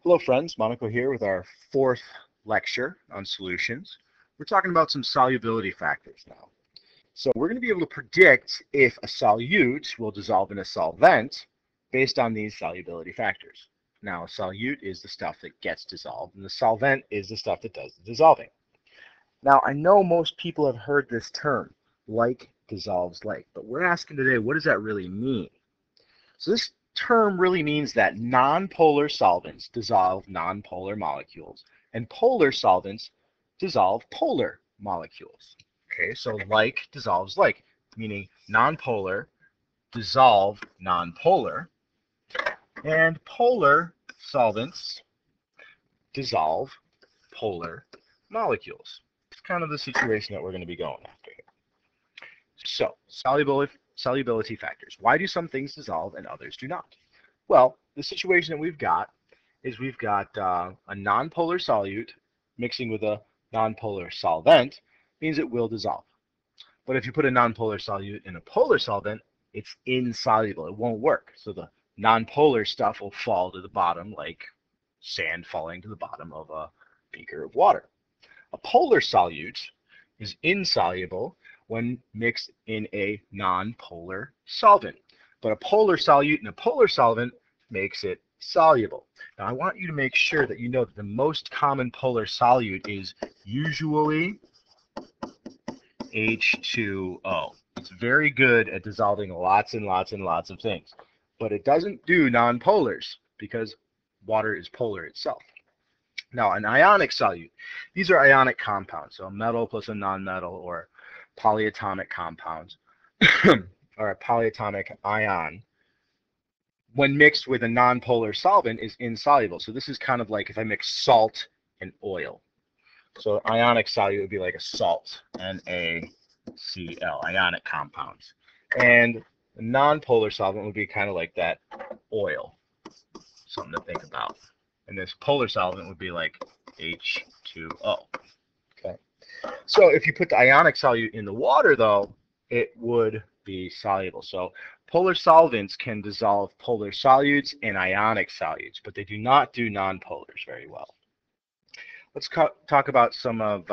Hello friends, MoNaCo here with our fourth lecture on solutions. We're talking about some solubility factors now. So we're going to be able to predict if a solute will dissolve in a solvent based on these solubility factors. Now a solute is the stuff that gets dissolved and the solvent is the stuff that does the dissolving. Now I know most people have heard this term, like dissolves like, but we're asking today, what does that really mean? So this term really means that nonpolar solvents dissolve nonpolar molecules and polar solvents dissolve polar molecules. Okay, so like dissolves like, meaning nonpolar dissolve nonpolar, and polar solvents dissolve polar molecules. It's kind of the situation that we're going to be going after here. So, solubility factors. Why do some things dissolve and others do not? Well, the situation that we've got is we've got a nonpolar solute mixing with a nonpolar solvent means it will dissolve. But if you put a nonpolar solute in a polar solvent, it's insoluble. It won't work. So the nonpolar stuff will fall to the bottom like sand falling to the bottom of a beaker of water. A polar solute is insoluble when mixed in a nonpolar solvent. But a polar solute in a polar solvent makes it soluble. Now I want you to make sure that you know that the most common polar solute is usually H2O. It's very good at dissolving lots and lots and lots of things. But it doesn't do nonpolars because water is polar itself. Now, an ionic solute, these are ionic compounds, so a metal plus a nonmetal or polyatomic compounds, or a polyatomic ion, when mixed with a nonpolar solvent is insoluble. So this is kind of like if I mix salt and oil. So ionic solute would be like a salt, NaCl, ionic compounds. And a nonpolar solvent would be kind of like that oil, something to think about. And this polar solvent would be like H2O. Okay. So if you put the ionic solute in the water, though, it would be soluble. So polar solvents can dissolve polar solutes and ionic solutes, but they do not do nonpolars very well. Let's talk about some of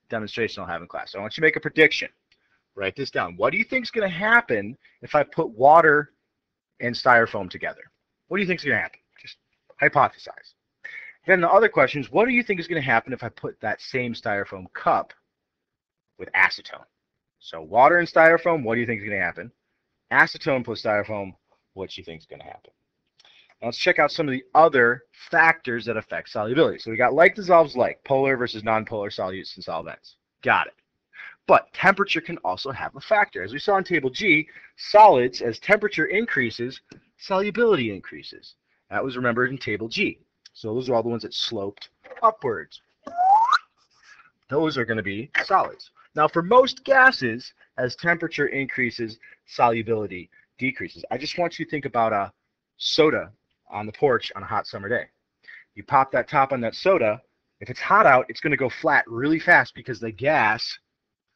demonstration I'll have in class. So I want you to make a prediction. Write this down. What do you think is going to happen if I put water and styrofoam together? What do you think is going to happen? Just hypothesize. Then the other question is, what do you think is going to happen if I put that same styrofoam cup with acetone? So water and styrofoam, what do you think is going to happen? Acetone plus styrofoam, what do you think is going to happen? Now let's check out some of the other factors that affect solubility. So we got like dissolves like, polar versus nonpolar solutes and solvents. Got it. But temperature can also have a factor. As we saw in table G, solids, as temperature increases, solubility increases. That was remembered in table G. So those are all the ones that sloped upwards. Those are going to be solids. Now for most gases, as temperature increases, solubility decreases. I just want you to think about a soda on the porch on a hot summer day. You pop that top on that soda. If it's hot out, it's going to go flat really fast because the gas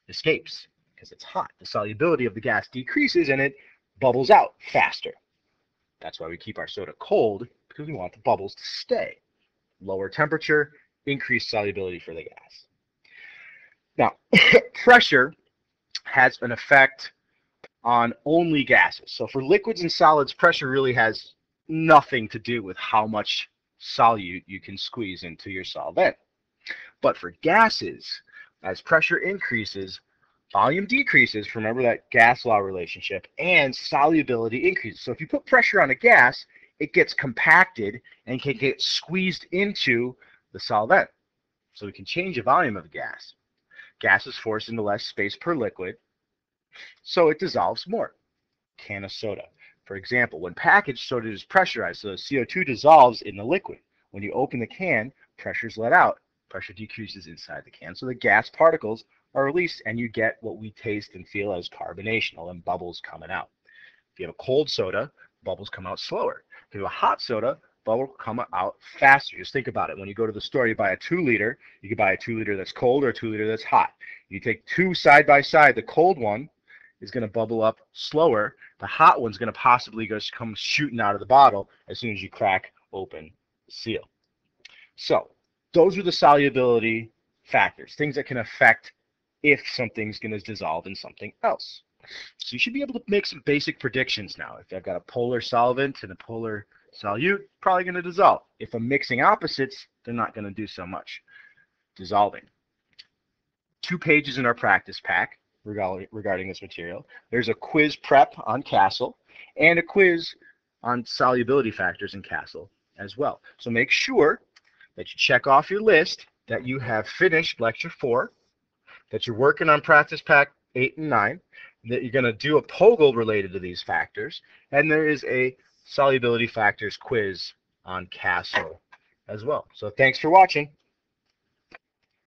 escapes because it's hot. The solubility of the gas decreases and it bubbles out faster. That's why we keep our soda cold, because we want the bubbles to stay. Lower temperature, increased solubility for the gas. Now, pressure has an effect on only gases. So for liquids and solids, pressure really has nothing to do with how much solute you can squeeze into your solvent. But for gases, as pressure increases, volume decreases, remember that gas law relationship, and solubility increases. So if you put pressure on a gas, it gets compacted and can get squeezed into the solvent. So we can change the volume of a gas. Gas is forced into less space per liquid, so it dissolves more. Can of soda. For example, when packaged, soda is pressurized, so the CO2 dissolves in the liquid. When you open the can, pressure is let out. Pressure decreases inside the can, so the gas particles are released, and you get what we taste and feel as carbonation, all them bubbles coming out. If you have a cold soda, bubbles come out slower. If you have a hot soda, bubbles come out faster. Just think about it. When you go to the store, you buy a 2-liter. You can buy a 2-liter that's cold or a 2-liter that's hot. You take two side by side. The cold one is going to bubble up slower. The hot one's going to possibly just come shooting out of the bottle as soon as you crack open the seal. So those are the solubility factors, things that can affect if something's going to dissolve in something else. So you should be able to make some basic predictions now. If I've got a polar solvent and a polar solute, probably going to dissolve. If I'm mixing opposites, they're not going to do so much dissolving. 2 pages in our practice pack regarding this material. There's a quiz prep on Castle and a quiz on solubility factors in Castle as well. So make sure that you check off your list that you have finished lecture 4, that you're working on practice pack 8 and 9, that you're going to do a POGL related to these factors, and there is a solubility factors quiz on Castle as well. So thanks for watching.